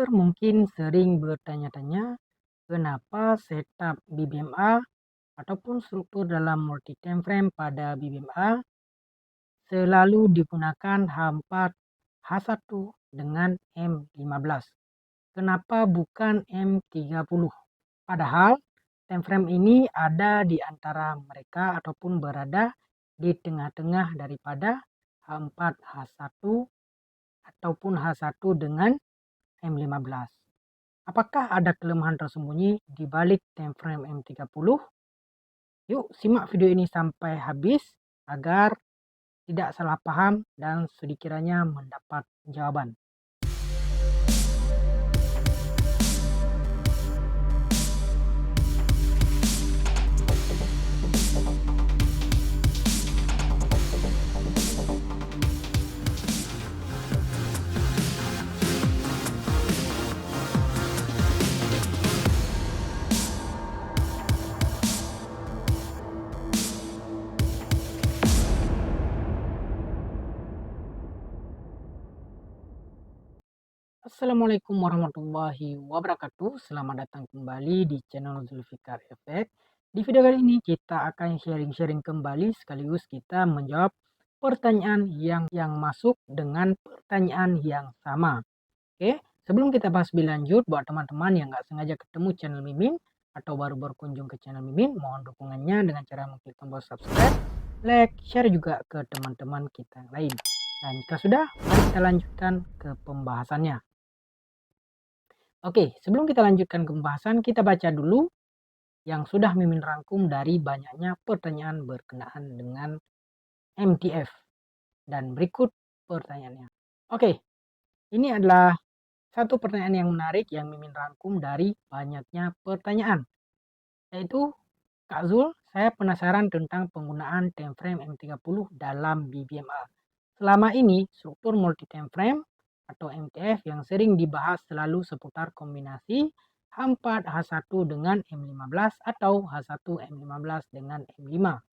User mungkin sering bertanya-tanya kenapa setup BBMA ataupun struktur dalam multi time frame pada BBMA selalu digunakan H4, H1 dengan M15. Kenapa bukan M30? Padahal time frame ini ada di antara mereka ataupun berada di tengah-tengah daripada H4, H1 ataupun H1 dengan M15. Apakah ada kelemahan tersembunyi di balik time frame M30? Yuk simak video ini sampai habis agar tidak salah paham dan sedikiranya mendapat jawaban. Assalamualaikum warahmatullahi wabarakatuh. Selamat datang kembali di channel Zulfikar Effect. Di video kali ini kita akan sharing-sharing kembali sekaligus kita menjawab pertanyaan yang masuk dengan pertanyaan yang sama. Oke, sebelum kita bahas lebih lanjut, buat teman-teman yang nggak sengaja ketemu channel Mimin atau baru berkunjung ke channel Mimin, mohon dukungannya dengan cara mengklik tombol subscribe, like, share juga ke teman-teman kita yang lain. Dan jika sudah, mari kita lanjutkan ke pembahasannya. Oke, sebelum kita lanjutkan ke pembahasan, kita baca dulu yang sudah Mimin rangkum dari banyaknya pertanyaan berkenaan dengan MTF. Dan berikut pertanyaannya. Oke, ini adalah satu pertanyaan yang menarik yang Mimin rangkum dari banyaknya pertanyaan. Yaitu, Kak Zul, saya penasaran tentang penggunaan time frame M30 dalam BBMA. Selama ini, struktur multi time frame atau MTF yang sering dibahas selalu seputar kombinasi H4 H1 dengan M15 atau H1 M15 dengan M5.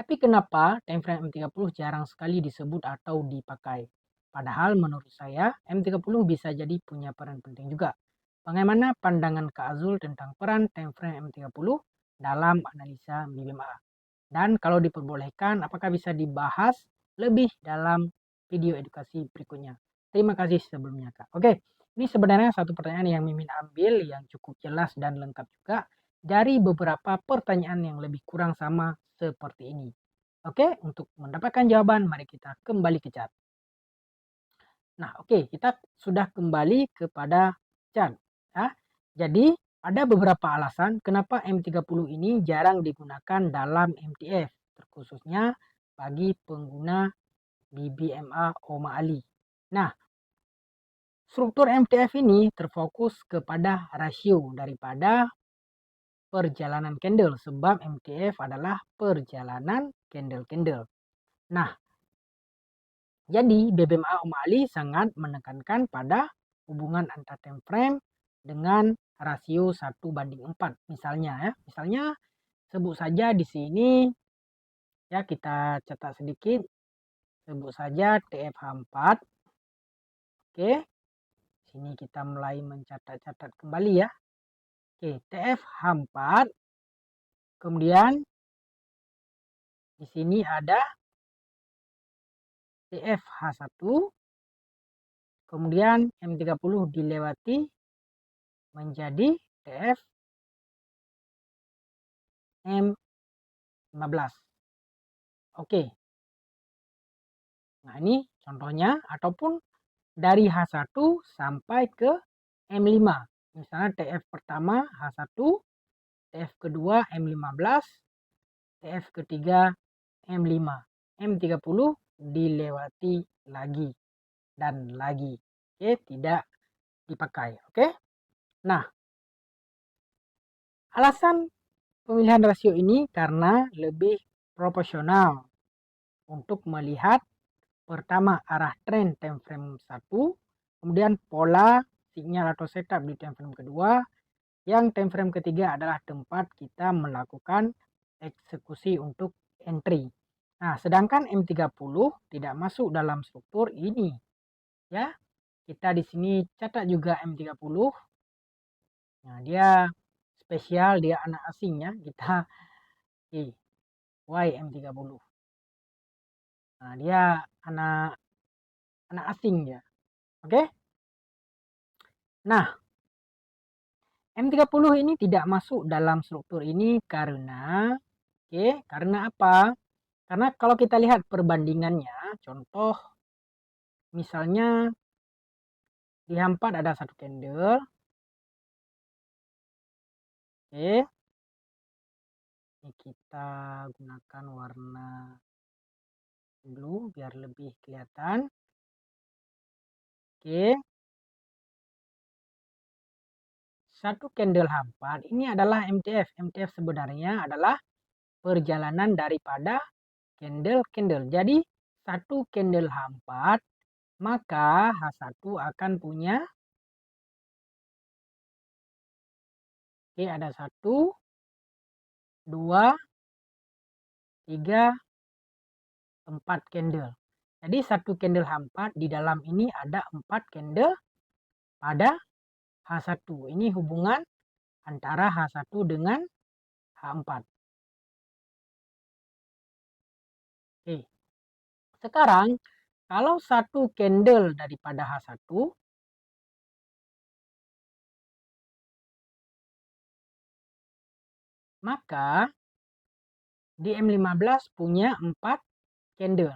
Tapi kenapa time frame M30 jarang sekali disebut atau dipakai? Padahal menurut saya M30 bisa jadi punya peran penting juga. Bagaimana pandangan Kak Azul tentang peran time frame M30 dalam analisa BBMA? Dan kalau diperbolehkan, apakah bisa dibahas lebih dalam video edukasi berikutnya? Terima kasih sebelumnya, Kak. Oke, ini sebenarnya satu pertanyaan yang Mimin ambil yang cukup jelas dan lengkap juga dari beberapa pertanyaan yang lebih kurang sama seperti ini. Oke, untuk mendapatkan jawaban, mari kita kembali ke chat. Nah, oke, kita sudah kembali kepada chat. Ya. Jadi, ada beberapa alasan kenapa M30 ini jarang digunakan dalam MTF, terkhususnya bagi pengguna BBMA Oma Ali. Nah, struktur MTF ini terfokus kepada rasio daripada perjalanan candle, sebab MTF adalah perjalanan candle-candle. Nah, jadi BBMA Oma Ali sangat menekankan pada hubungan antar time frame dengan rasio 1:4 misalnya ya. Misalnya sebut saja di sini ya, kita catat sedikit. Sebut saja TFH4. Oke. Sini kita mulai mencatat-catat kembali ya. Oke, TFH4. Kemudian di sini ada TFH1. Kemudian M30 dilewati menjadi TF M15. Oke. Nah, ini contohnya, ataupun dari H1 sampai ke M5. Misalnya TF pertama H1, TF kedua M15, TF ketiga M5. M30 dilewati lagi dan lagi. Oke, tidak dipakai. Oke. Nah, alasan pemilihan rasio ini karena lebih proporsional untuk melihat pertama arah tren time frame 1, kemudian pola sinyal atau setup di time frame kedua, yang time frame ketiga adalah tempat kita melakukan eksekusi untuk entry. Nah, sedangkan M30 tidak masuk dalam struktur ini. Ya. kita di sini catat juga M30. Nah, dia spesial, dia anak asing ya. Kita YM30. Nah, dia anak asing ya. Oke. Nah, M30 ini tidak masuk dalam struktur ini karena karena apa? Karena kalau kita lihat perbandingannya, contoh misalnya di H4 ada satu candle. Ini kita gunakan warna blue biar lebih kelihatan. Satu candle H4 ini adalah MTF. MTF sebenarnya adalah perjalanan daripada candle. Jadi satu candle H4 maka H1 akan punya ada 1, 2, 3, 4 candle. Jadi satu candle H4 di dalam ini ada 4 candle pada H1. Ini hubungan antara H1 dengan H4. Sekarang kalau satu candle daripada H1 maka di M15 punya 4 candle.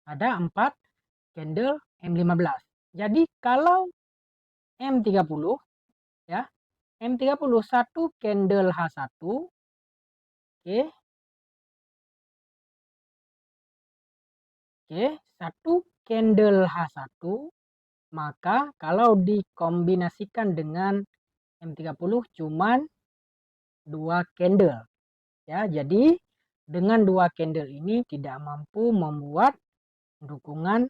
Ada 4 candle M15. Jadi kalau M30 ya, M30 satu candle H1 satu candle H1 maka kalau dikombinasikan dengan M30 cuman 2 candle ya. Jadi dengan 2 candle ini tidak mampu membuat dukungan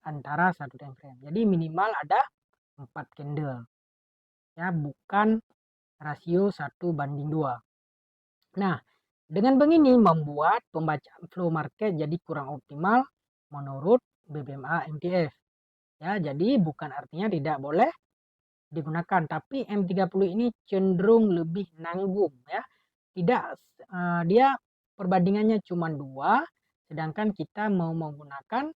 antara satu time frame. Jadi minimal ada 4 candle ya, bukan rasio 1:2. Nah, dengan begini membuat pembacaan flow market jadi kurang optimal menurut BBMA MTF. Ya, jadi bukan artinya tidak boleh digunakan, tapi M30 ini cenderung lebih nanggung ya. Tidak dia perbandingannya cuma 2, sedangkan kita mau menggunakan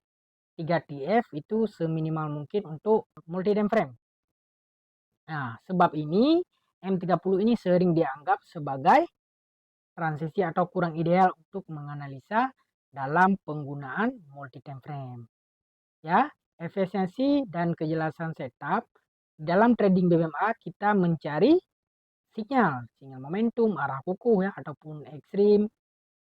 3 TF itu seminimal mungkin untuk multi time frame. Nah, sebab ini M30 ini sering dianggap sebagai transisi atau kurang ideal untuk menganalisa dalam penggunaan multi time frame. Ya, efisiensi dan kejelasan setup dalam trading BBMA kita mencari sinyal momentum, arah kukuh ya ataupun ekstrim.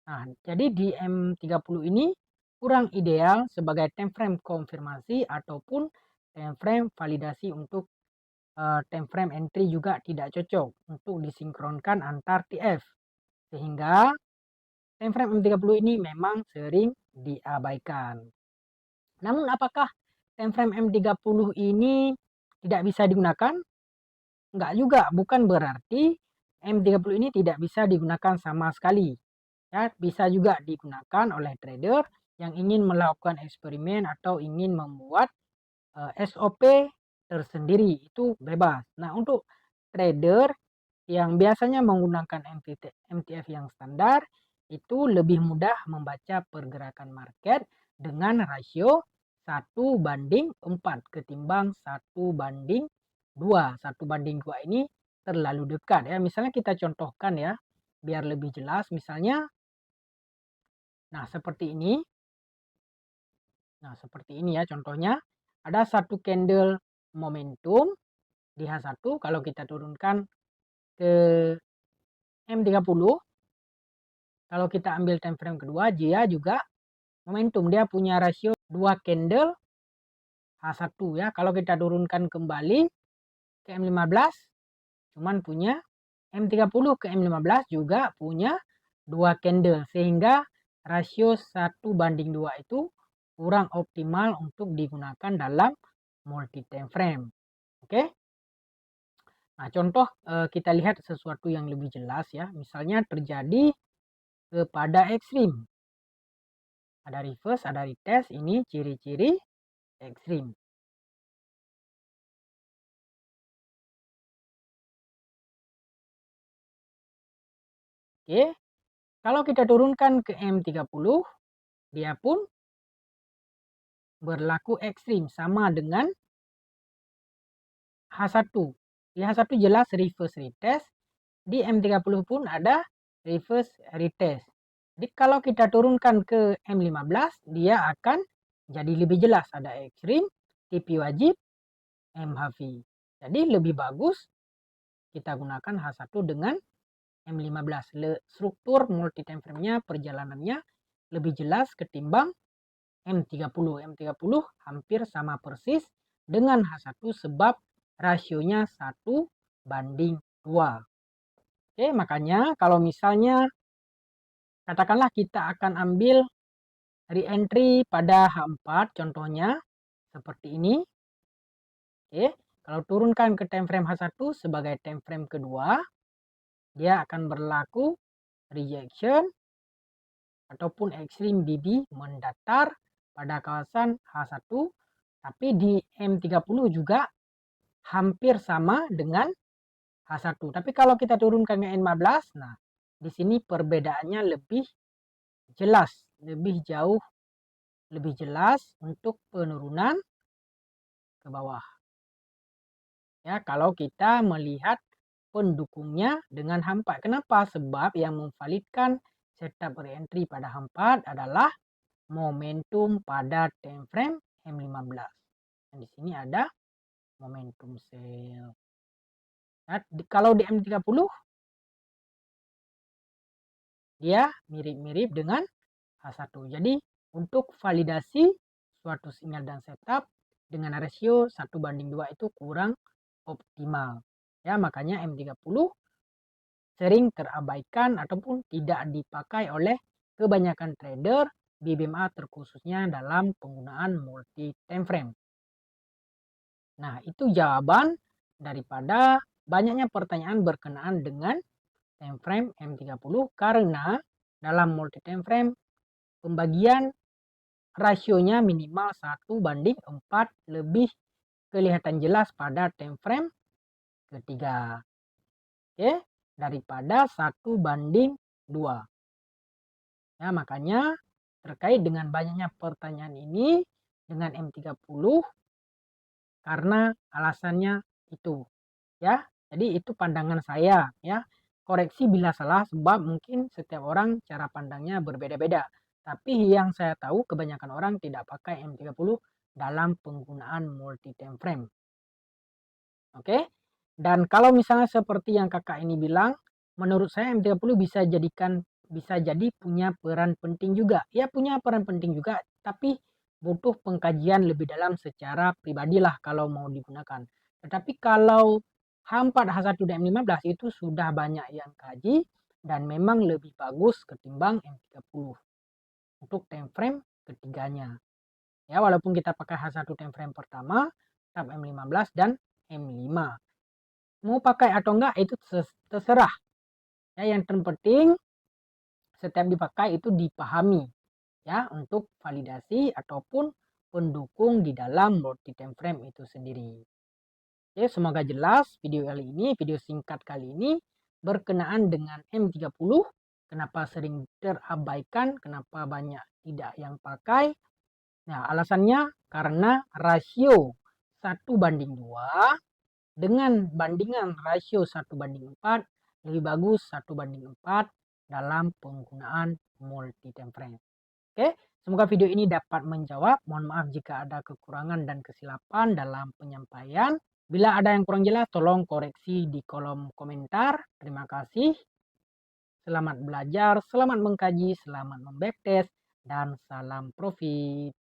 Nah, jadi di M30 ini kurang ideal sebagai time frame konfirmasi ataupun time frame validasi untuk time frame entry juga tidak cocok untuk disinkronkan antar TF. Sehingga time frame M30 ini memang sering diabaikan. Namun apakah time frame M30 ini tidak bisa digunakan? Enggak juga, bukan berarti M30 ini tidak bisa digunakan sama sekali. Ya, bisa juga digunakan oleh trader yang ingin melakukan eksperimen atau ingin membuat SOP tersendiri, itu bebas. Nah, untuk trader yang biasanya menggunakan MTF yang standar itu lebih mudah membaca pergerakan market dengan rasio 1:4 ketimbang 1:2. 1:2 ini terlalu dekat ya. Misalnya kita contohkan ya biar lebih jelas, misalnya nah seperti ini. Nah, seperti ini ya contohnya. Ada satu candle momentum di H1 kalau kita turunkan ke M30. Kalau kita ambil time frame kedua, dia juga momentum. Dia punya rasio 2 candle H1 ya. Kalau kita turunkan kembali ke M15 cuman punya M30 ke M15 juga punya 2 candle, sehingga rasio 1:2 itu kurang optimal untuk digunakan dalam multi time frame. Oke. Nah, contoh kita lihat sesuatu yang lebih jelas ya. Misalnya terjadi kepada ekstrim. Ada reverse, ada retest, ini ciri-ciri ekstrim. Oke, kalau kita turunkan ke M30, dia pun berlaku ekstrim, sama dengan H1. Di H1 jelas reverse retest, di M30 pun ada reverse retest. Jadi kalau kita turunkan ke M15, dia akan jadi lebih jelas, ada ekstrim, TP wajib, MHV. Jadi lebih bagus kita gunakan H1 dengan M15. Struktur multi time frame-nya, perjalanannya lebih jelas ketimbang M30. M30 hampir sama persis dengan H1 sebab rasionya 1:2. Oke, makanya kalau misalnya katakanlah kita akan ambil re-entry pada H4, contohnya seperti ini. Oke, kalau turunkan ke time frame H1 sebagai time frame kedua, dia akan berlaku rejection ataupun ekstrim BB mendatar pada kawasan H1, tapi di M30 juga hampir sama dengan H1. Tapi kalau kita turunkan ke N15, nah di sini perbedaannya lebih jelas, lebih jauh, lebih jelas untuk penurunan ke bawah. Ya, kalau kita melihat pendukungnya dengan H4. Kenapa? Sebab yang memvalidkan setup re-entry pada H4 adalah momentum pada time frame M15. Dan di sini ada momentum sell. Nah, kalau di M30 dia mirip-mirip dengan H1. Jadi untuk validasi suatu sinyal dan setup dengan rasio 1:2 itu kurang optimal. Ya, makanya M30 sering terabaikan ataupun tidak dipakai oleh kebanyakan trader BBMA terkhususnya dalam penggunaan multi time frame. Nah, itu jawaban daripada banyaknya pertanyaan berkenaan dengan time frame M30 karena dalam multi time frame pembagian rasionya minimal 1:4 lebih kelihatan jelas pada time frame ketiga. Oke, daripada 1:2. Ya, makanya terkait dengan banyaknya pertanyaan ini dengan M30 karena alasannya itu. Ya, jadi itu pandangan saya, ya. Koreksi bila salah sebab mungkin setiap orang cara pandangnya berbeda-beda. Tapi yang saya tahu kebanyakan orang tidak pakai M30 dalam penggunaan multi time frame. Oke. Dan kalau misalnya seperti yang kakak ini bilang, menurut saya M30 bisa jadi punya peran penting juga. Ya, punya peran penting juga, tapi butuh pengkajian lebih dalam secara pribadilah kalau mau digunakan. Tetapi kalau H4, H1 dan M15 itu sudah banyak yang kaji dan memang lebih bagus ketimbang M30 untuk time frame ketiganya. Ya, walaupun kita pakai H1 time frame pertama, tab M15 dan M5. Mau pakai atau enggak itu terserah. Ya, yang terpenting setiap dipakai itu dipahami ya untuk validasi ataupun pendukung di dalam multi time frame itu sendiri. Oke, semoga jelas video kali ini, video singkat kali ini berkenaan dengan M30, kenapa sering terabaikan, kenapa banyak tidak yang pakai. Nah, alasannya karena rasio 1:2 dengan bandingan rasio 1:4 lebih bagus 1:4 dalam penggunaan multi time frame. Oke, semoga video ini dapat menjawab. Mohon maaf jika ada kekurangan dan kesilapan dalam penyampaian. Bila ada yang kurang jelas, tolong koreksi di kolom komentar. Terima kasih. Selamat belajar, selamat mengkaji, selamat membacktest, dan salam profit.